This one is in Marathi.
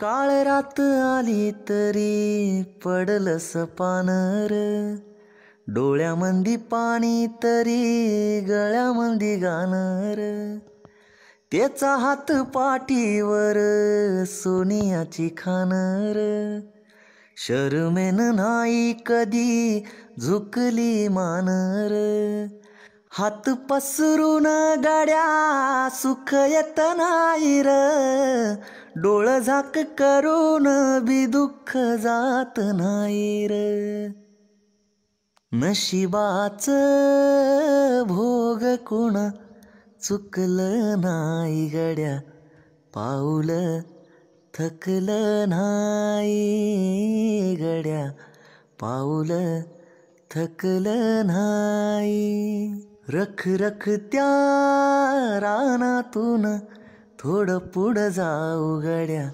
काळ रात आली तरी पडलंस पानर, डोळ्यामंदी पाणी तरी गळ्यामंदी गाणर, त्याचा हात पाठीवर सोनियाची खानर, शरमेन नाही कधी झुकली मानर, हात पसरून गाड्या सुख येत नाही र, डोळ झाक करून बी दुःख जात नाही र, नशिबाच भोग कुण चुकलं नाही गड्या, पाऊल थकलं नाही गड्या, पाऊल थकलं नाही. रख रख त्या रानातून थोडं पुढं जाऊ गड्या.